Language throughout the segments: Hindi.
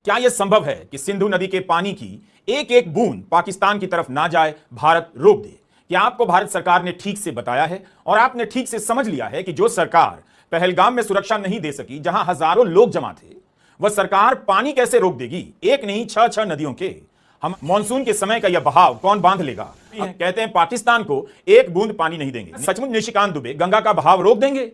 क्या यह संभव है कि सिंधु नदी के पानी की एक एक बूंद पाकिस्तान की तरफ ना जाए, भारत रोक दे? क्या आपको भारत सरकार ने ठीक से बताया है और आपने ठीक से समझ लिया है कि जो सरकार पहलगाम में सुरक्षा नहीं दे सकी, जहां हजारों लोग जमा थे, वह सरकार पानी कैसे रोक देगी? एक नहीं, छह नदियों के। हम मानसून के समय का यह बहाव कौन बांध लेगा? कहते हैं पाकिस्तान को एक बूंद पानी नहीं देंगे। सचमुच निशिकांत दुबे गंगा का बहाव रोक देंगे?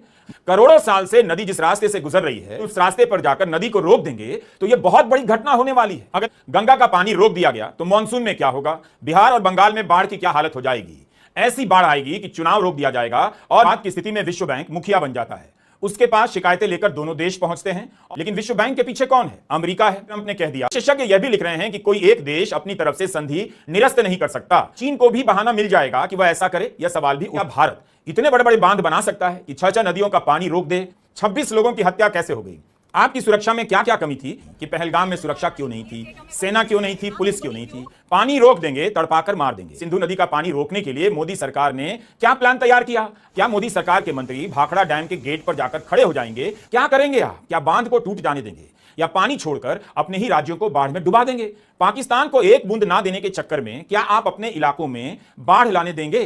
करोड़ों साल से नदी जिस रास्ते से गुजर रही है, उस रास्ते पर जाकर नदी को रोक देंगे तो यह बहुत बड़ी घटना होने वाली है। अगर गंगा का पानी रोक दिया गया तो मानसून में क्या होगा? बिहार और बंगाल में बाढ़ की क्या हालत हो जाएगी? ऐसी बाढ़ आएगी कि चुनाव रोक दिया जाएगा और आज की स्थिति में विश्व बैंक मुखिया बन जाता है। उसके पास शिकायतें लेकर दोनों देश पहुंचते हैं, लेकिन विश्व बैंक के पीछे कौन है? अमेरिका है। ट्रंप ने कह दिया। विशेषज्ञ यह भी लिख रहे हैं कि कोई एक देश अपनी तरफ से संधि निरस्त नहीं कर सकता। चीन को भी बहाना मिल जाएगा कि वह ऐसा करे। यह सवाल भी, क्या भारत इतने बड़े बड़े बांध बना सकता है कि छह नदियों का पानी रोक दे? 26 लोगों की हत्या कैसे हो गई? आपकी सुरक्षा में क्या क्या कमी थी कि पहलगाम में सुरक्षा क्यों नहीं थी? सेना क्यों नहीं थी? पुलिस क्यों नहीं थी? पानी रोक देंगे, तड़पाकर मार देंगे। सिंधु नदी का पानी रोकने के लिए मोदी सरकार ने क्या प्लान तैयार किया? क्या मोदी सरकार के मंत्री भाखड़ा डैम के गेट पर जाकर खड़े हो जाएंगे? क्या करेंगे आप? क्या बांध को टूट जाने देंगे या पानी छोड़कर अपने ही राज्यों को बाढ़ में डुबा देंगे? पाकिस्तान को एक बूंद ना देने के चक्कर में क्या आप अपने इलाकों में बाढ़ लाने देंगे?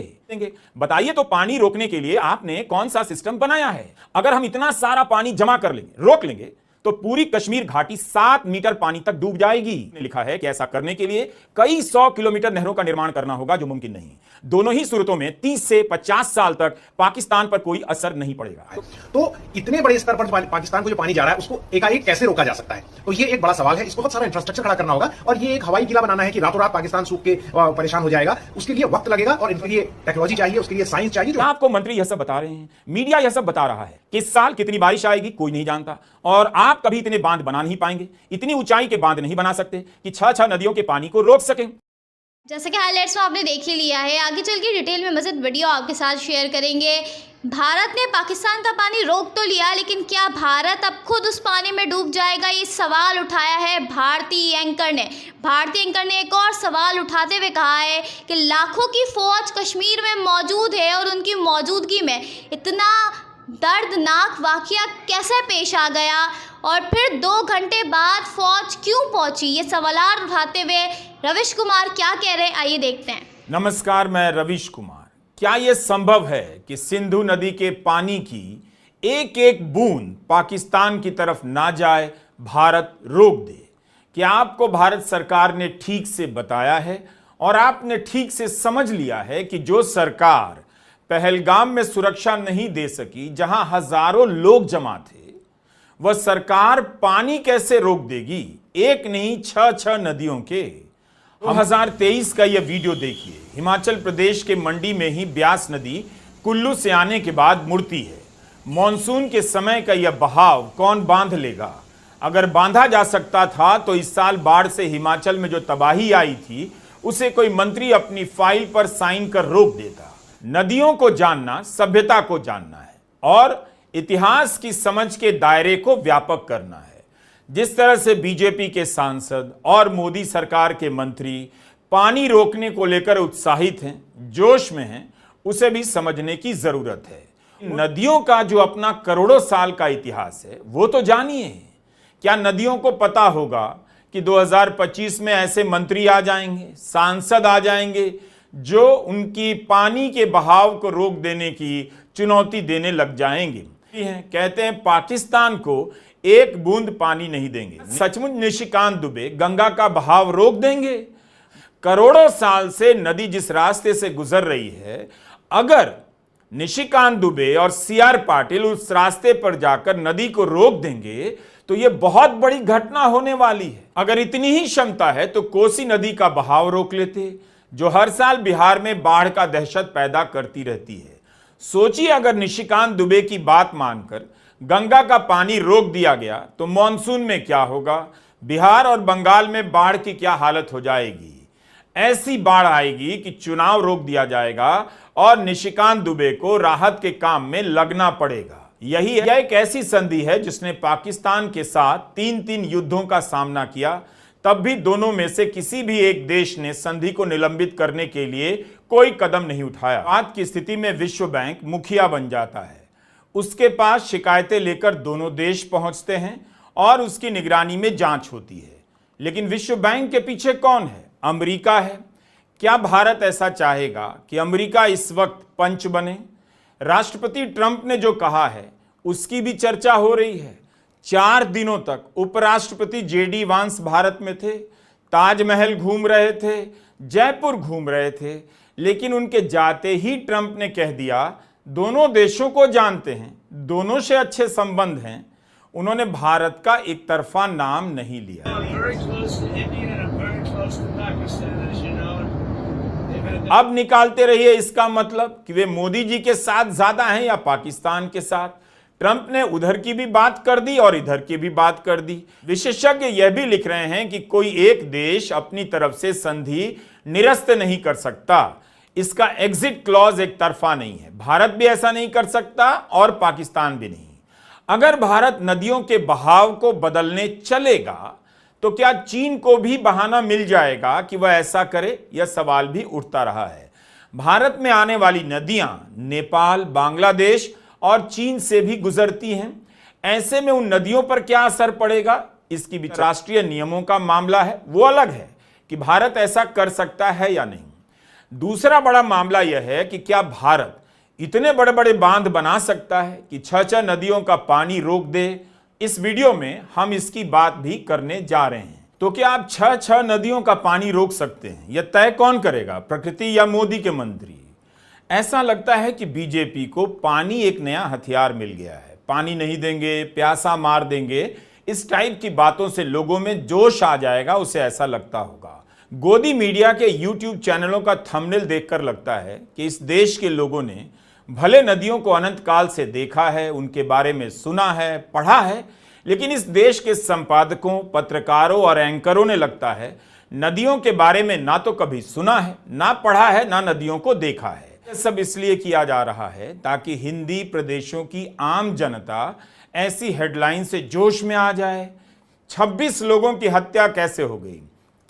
बताइए तो, पानी रोकने के लिए आपने कौन सा सिस्टम बनाया है? अगर हम इतना सारा पानी जमा कर लेंगे, रोक लेंगे, तो पूरी कश्मीर घाटी 7 मीटर पानी तक डूब जाएगी। लिखा है कि ऐसा करने के लिए कई 100 किलोमीटर नहरों का निर्माण करना होगा, जो मुमकिन नहीं। दोनों ही सूरतों में 30 से 50 साल तक पाकिस्तान पर कोई असर नहीं पड़ेगा। तो इतने बड़े स्तर पर पाकिस्तान को जो पानी जा रहा है, उसको एकाएक कैसे रोका जा सकता है? तो ये एक बड़ा सवाल है। इसको बहुत सारा इंफ्रास्ट्रक्चर खड़ा करना होगा और ये एक हवाई किला बनाना है कि रातों रात पाकिस्तान सूख के परेशान हो जाएगा। उसके लिए वक्त लगेगा और इसके लिए टेक्नोलॉजी चाहिए, उसके लिए साइंस चाहिए। आपको मंत्री यह सब बता रहे हैं, मीडिया यह सब बता रहा है कि इस साल कितनी बारिश आएगी कोई नहीं जानता, और आप कभी इतने बांध बना नहीं पाएंगे, इतनी ऊंचाई के बांध नहीं बना सकते कि छह नदियों के पानी को रोक सकें। जैसे कि हाइलाइट्स में आपने देख ही लिया है, आगे चल के डिटेल में मज़ीद वीडियो आपके साथ शेयर करेंगे। भारत ने पाकिस्तान का पानी रोक तो लिया, लेकिन क्या भारत अब खुद उस पानी में डूब जाएगा? ये सवाल उठाया है भारतीय एंकर ने। भारतीय एंकर ने एक और सवाल उठाते हुए कहा है कि लाखों की फौज कश्मीर में मौजूद है और उनकी मौजूदगी में इतना दर्दनाक वाकया कैसे पेश आ गया, और फिर 2 घंटे बाद फौज क्यों पहुंची? ये सवाल उठाते हुए रविश कुमार क्या कह रहे हैं, आइए देखते हैं। नमस्कार, मैं रविश कुमार। क्या यह संभव है कि सिंधु नदी के पानी की एक एक बूंद पाकिस्तान की तरफ ना जाए, भारत रोक दे? क्या आपको भारत सरकार ने ठीक से बताया है और आपने ठीक से समझ लिया है कि जो सरकार पहलगाम में सुरक्षा नहीं दे सकी, जहां हजारों लोग जमा थे, वह सरकार पानी कैसे रोक देगी? एक नहीं, छह नदियों के। 2023 का यह वीडियो देखिए। हिमाचल प्रदेश के मंडी में ही ब्यास नदी कुल्लू से आने के बाद मुड़ती है। मॉनसून के समय का यह बहाव कौन बांध लेगा? अगर बांधा जा सकता था तो इस साल बाढ़ से हिमाचल में जो तबाही आई थी, उसे कोई मंत्री अपनी फाइल पर साइन कर रोक देता। नदियों को जानना सभ्यता को जानना है और इतिहास की समझ के दायरे को व्यापक करना है। जिस तरह से बीजेपी के सांसद और मोदी सरकार के मंत्री पानी रोकने को लेकर उत्साहित हैं, जोश में हैं, उसे भी समझने की जरूरत है। नदियों का जो अपना करोड़ों साल का इतिहास है, वो तो जानिए। क्या नदियों को पता होगा कि 2025 में ऐसे मंत्री आ जाएंगे, सांसद आ जाएंगे, जो उनकी पानी के बहाव को रोक देने की चुनौती देने लग जाएंगे? कहते हैं पाकिस्तान को एक बूंद पानी नहीं देंगे। सचमुच निशिकांत दुबे गंगा का बहाव रोक देंगे? करोड़ों साल से नदी जिस रास्ते से गुजर रही है, अगर निशिकांत दुबे और सीआर पाटिल उस रास्ते पर जाकर नदी को रोक देंगे तो यह बहुत बड़ी घटना होने वाली है। अगर इतनी ही क्षमता है तो कोसी नदी का बहाव रोक लेते, जो हर साल बिहार में बाढ़ का दहशत पैदा करती रहती है। सोचिए, अगर निशिकांत दुबे की बात मानकर गंगा का पानी रोक दिया गया तो मॉनसून में क्या होगा? बिहार और बंगाल में बाढ़ की क्या हालत हो जाएगी? ऐसी बाढ़ आएगी कि चुनाव रोक दिया जाएगा और निशिकांत दुबे को राहत के काम में लगना पड़ेगा। यही एक ऐसी संधि है जिसने पाकिस्तान के साथ 3 युद्धों का सामना किया, तब भी दोनों में से किसी भी एक देश ने संधि को निलंबित करने के लिए कोई कदम नहीं उठाया। आज की स्थिति में विश्व बैंक मुखिया बन जाता है। उसके पास शिकायतें लेकर दोनों देश पहुंचते हैं और उसकी निगरानी में जांच होती है। लेकिन विश्व बैंक के पीछे कौन है? अमेरिका है। क्या भारत ऐसा चाहेगा कि अमेरिका इस वक्त पंच बने? राष्ट्रपति ट्रंप ने जो कहा है उसकी भी चर्चा हो रही है। 4 दिनों तक उपराष्ट्रपति जेडी वांस भारत में थे, ताजमहल घूम रहे थे, जयपुर घूम रहे थे, लेकिन उनके जाते ही ट्रंप ने कह दिया दोनों देशों को जानते हैं, दोनों से अच्छे संबंध हैं। उन्होंने भारत का एक तरफा नाम नहीं लिया। अब निकालते रहिए इसका मतलब कि वे मोदी जी के साथ ज्यादा हैं या पाकिस्तान के साथ। ट्रंप ने उधर की भी बात कर दी और इधर की भी बात कर दी। विशेषज्ञ यह भी लिख रहे हैं कि कोई एक देश अपनी तरफ से संधि निरस्त नहीं कर सकता। इसका एग्जिट क्लॉज एक तरफा नहीं है। भारत भी ऐसा नहीं कर सकता और पाकिस्तान भी नहीं। अगर भारत नदियों के बहाव को बदलने चलेगा तो क्या चीन को भी बहाना मिल जाएगा कि वह ऐसा करे? यह सवाल भी उठता रहा है। भारत में आने वाली नदियां नेपाल, बांग्लादेश और चीन से भी गुजरती हैं। ऐसे में उन नदियों पर क्या असर पड़ेगा, इसकी भी राष्ट्रीय नियमों का मामला है। वो अलग है कि भारत ऐसा कर सकता है या नहीं। दूसरा बड़ा मामला यह है कि क्या भारत इतने बड़े बड़े बांध बना सकता है कि 6 नदियों का पानी रोक दे। इस वीडियो में हम इसकी बात भी करने जा रहे हैं। तो क्या आप 6 नदियों का पानी रोक सकते हैं? यह तय कौन करेगा, प्रकृति या मोदी के मंत्री? ऐसा लगता है कि बीजेपी को पानी एक नया हथियार मिल गया है। पानी नहीं देंगे, प्यासा मार देंगे, इस टाइप की बातों से लोगों में जोश आ जाएगा, उसे ऐसा लगता होगा। गोदी मीडिया के YouTube चैनलों का थंबनेल देखकर लगता है कि इस देश के लोगों ने भले नदियों को अनंत काल से देखा है, उनके बारे में सुना है, पढ़ा है, लेकिन इस देश के संपादकों, पत्रकारों और एंकरों ने लगता है नदियों के बारे में ना तो कभी सुना है, ना पढ़ा है, ना नदियों को देखा है। यह सब इसलिए किया जा रहा है ताकि हिंदी प्रदेशों की आम जनता ऐसी हेडलाइन से जोश में आ जाए। 26 लोगों की हत्या कैसे हो गई,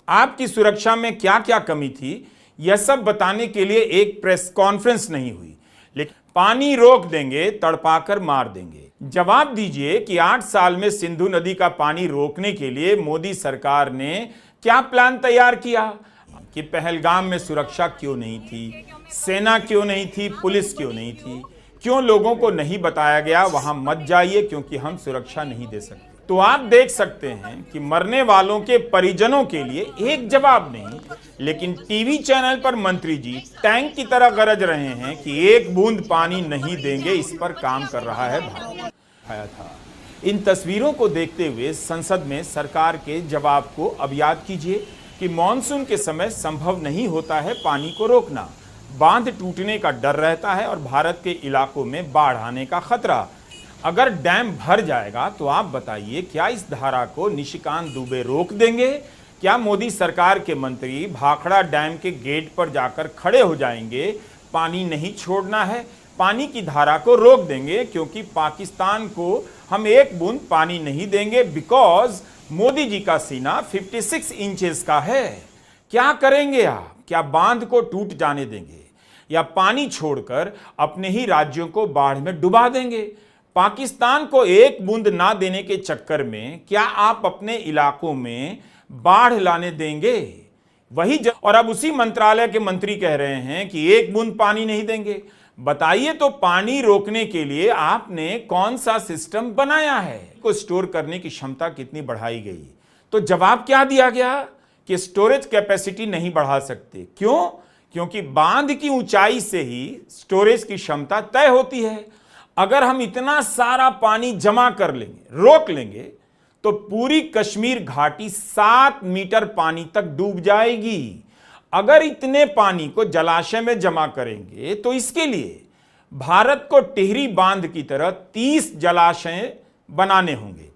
आपकी सुरक्षा में क्या क्या कमी थी, यह सब बताने के लिए एक प्रेस कॉन्फ्रेंस नहीं हुई। लेकिन पानी रोक देंगे, तड़पाकर मार देंगे। जवाब दीजिए कि 8 साल में सिंधु नदी का पानी रोकने के लिए मोदी सरकार ने क्या प्लान तैयार किया? कि पहलगाम में सुरक्षा क्यों नहीं थी, सेना क्यों नहीं थी, पुलिस क्यों नहीं थी, क्यों लोगों को नहीं बताया गया वहां मत जाइए क्योंकि हम सुरक्षा नहीं दे सकते। तो आप देख सकते हैं कि मरने वालों के परिजनों के लिए एक जवाब नहीं, लेकिन टीवी चैनल पर मंत्री जी टैंक की तरह गरज रहे हैं कि एक बूंद पानी नहीं देंगे। इस पर काम कर रहा है भारत। आया था। इन तस्वीरों को देखते हुए संसद में सरकार के जवाब को अब याद कीजिए कि मॉनसून के समय संभव नहीं होता है पानी को रोकना। बांध टूटने का डर रहता है और भारत के इलाकों में बाढ़ आने का खतरा। अगर डैम भर जाएगा तो आप बताइए क्या इस धारा को निशिकांत दुबे रोक देंगे? क्या मोदी सरकार के मंत्री भाखड़ा डैम के गेट पर जाकर खड़े हो जाएंगे, पानी नहीं छोड़ना है, पानी की धारा को रोक देंगे क्योंकि पाकिस्तान को हम एक बूंद पानी नहीं देंगे बिकॉज मोदी जी का सीना 56 इंचेस का है? क्या करेंगे आप? क्या बांध को टूट जाने देंगे या पानी छोड़कर अपने ही राज्यों को बाढ़ में डुबा देंगे? पाकिस्तान को एक बूंद ना देने के चक्कर में क्या आप अपने इलाकों में बाढ़ लाने देंगे? और अब उसी मंत्रालय के मंत्री कह रहे हैं कि एक बूंद पानी नहीं देंगे। बताइए तो पानी रोकने के लिए आपने कौन सा सिस्टम बनाया है? को स्टोर करने की क्षमता कितनी बढ़ाई गई? तो जवाब क्या दिया गया कि स्टोरेज कैपेसिटी नहीं बढ़ा सकते। क्यों? क्योंकि बांध की ऊंचाई से ही स्टोरेज की क्षमता तय होती है। अगर हम इतना सारा पानी जमा कर लेंगे, रोक लेंगे, तो पूरी कश्मीर घाटी 7 मीटर पानी तक डूब जाएगी। अगर इतने पानी को जलाशय में जमा करेंगे तो इसके लिए भारत को टिहरी बांध की तरह 30 जलाशय बनाने होंगे।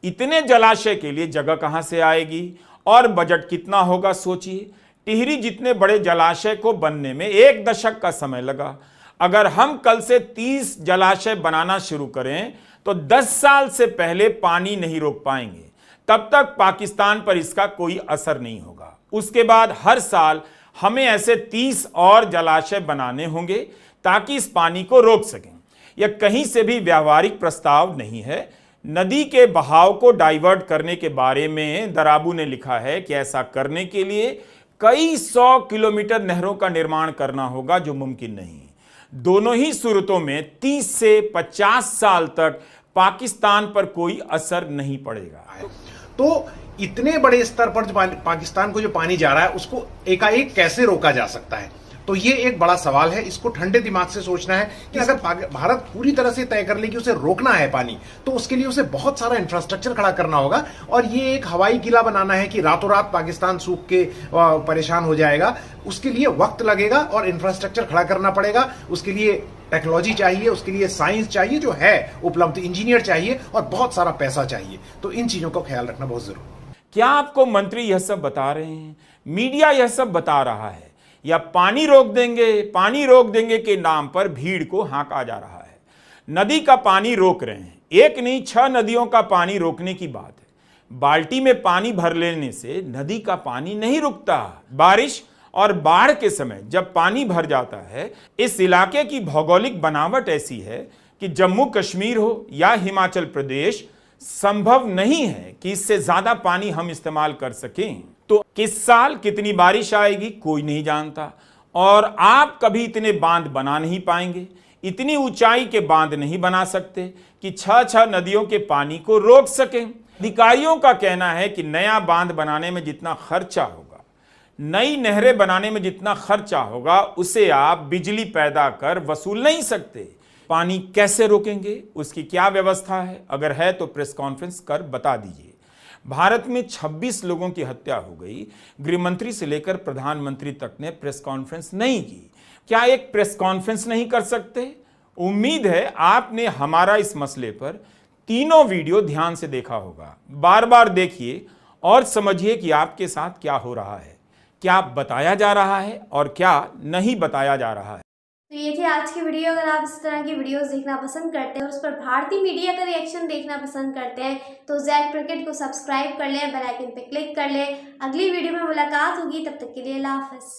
इतने जलाशय के लिए जगह कहां से आएगी और बजट कितना होगा सोचिए। टिहरी जितने बड़े जलाशय को बनने में 1 दशक का समय लगा। अगर हम कल से 30 जलाशय बनाना शुरू करें तो 10 साल से पहले पानी नहीं रोक पाएंगे। तब तक पाकिस्तान पर इसका कोई असर नहीं होगा। उसके बाद हर साल हमें ऐसे 30 और जलाशय बनाने होंगे ताकि इस पानी को रोक सकें। यह कहीं से भी व्यावहारिक प्रस्ताव नहीं है। नदी के बहाव को डाइवर्ट करने के बारे में दराबू ने लिखा है कि ऐसा करने के लिए कई 100 किलोमीटर नहरों का निर्माण करना होगा, जो मुमकिन नहीं। दोनों ही सूरतों में 30 से 50 साल तक पाकिस्तान पर कोई असर नहीं पड़ेगा। तो इतने बड़े स्तर पर जो पाकिस्तान को जो पानी जा रहा है उसको एकाएक कैसे रोका जा सकता है, तो ये एक बड़ा सवाल है। इसको ठंडे दिमाग से सोचना है कि अगर भारत पूरी तरह से तय कर ले कि उसे रोकना है पानी, तो उसके लिए उसे बहुत सारा इंफ्रास्ट्रक्चर खड़ा करना होगा। और ये एक हवाई किला बनाना है कि रातों रात पाकिस्तान सूख के परेशान हो जाएगा, उसके लिए वक्त लगेगा और इंफ्रास्ट्रक्चर खड़ा करना पड़ेगा। उसके लिए टेक्नोलॉजी चाहिए, उसके लिए साइंस चाहिए जो है उपलब्ध, इंजीनियर चाहिए और बहुत सारा पैसा चाहिए। तो इन चीजों का ख्याल रखना बहुत जरूरी है। क्या आपको मंत्री यह सब बता रहे हैं, मीडिया यह सब बता रहा है, या पानी रोक देंगे के नाम पर भीड़ को हाँका जा रहा है? नदी का पानी रोक रहे हैं, एक नहीं 6 नदियों का पानी रोकने की बात है। बाल्टी में पानी भर लेने से नदी का पानी नहीं रुकता। बारिश और बाढ़ के समय जब पानी भर जाता है, इस इलाके की भौगोलिक बनावट ऐसी है कि जम्मू कश्मीर हो या हिमाचल प्रदेश, संभव नहीं है कि इससे ज्यादा पानी हम इस्तेमाल कर सकें। तो किस साल कितनी बारिश आएगी कोई नहीं जानता, और आप कभी इतने बांध बना नहीं पाएंगे, इतनी ऊंचाई के बांध नहीं बना सकते कि 6 नदियों के पानी को रोक सकें। अधिकारियों का कहना है कि नया बांध बनाने में जितना खर्चा होगा, नई नहरें बनाने में जितना खर्चा होगा, उसे आप बिजली पैदा कर वसूल नहीं सकते। पानी कैसे रोकेंगे, उसकी क्या व्यवस्था है? अगर है तो प्रेस कॉन्फ्रेंस कर बता दीजिए। भारत में 26 लोगों की हत्या हो गई, गृहमंत्री से लेकर प्रधानमंत्री तक ने प्रेस कॉन्फ्रेंस नहीं की। क्या एक प्रेस कॉन्फ्रेंस नहीं कर सकते? उम्मीद है आपने हमारा इस मसले पर तीनों वीडियो ध्यान से देखा होगा। बार बार देखिए और समझिए कि आपके साथ क्या हो रहा है, क्या बताया जा रहा है और क्या नहीं बताया जा रहा है। तो ये थी आज की वीडियो। अगर आप इस तरह की वीडियोस देखना पसंद करते हैं और उस पर भारतीय मीडिया का रिएक्शन देखना पसंद करते हैं तो जैक क्रिकेट को सब्सक्राइब कर लें, बेल आइकन पे क्लिक कर लें। अगली वीडियो में मुलाकात होगी, तब तक के लिए अल्लाह हाफ़िज़।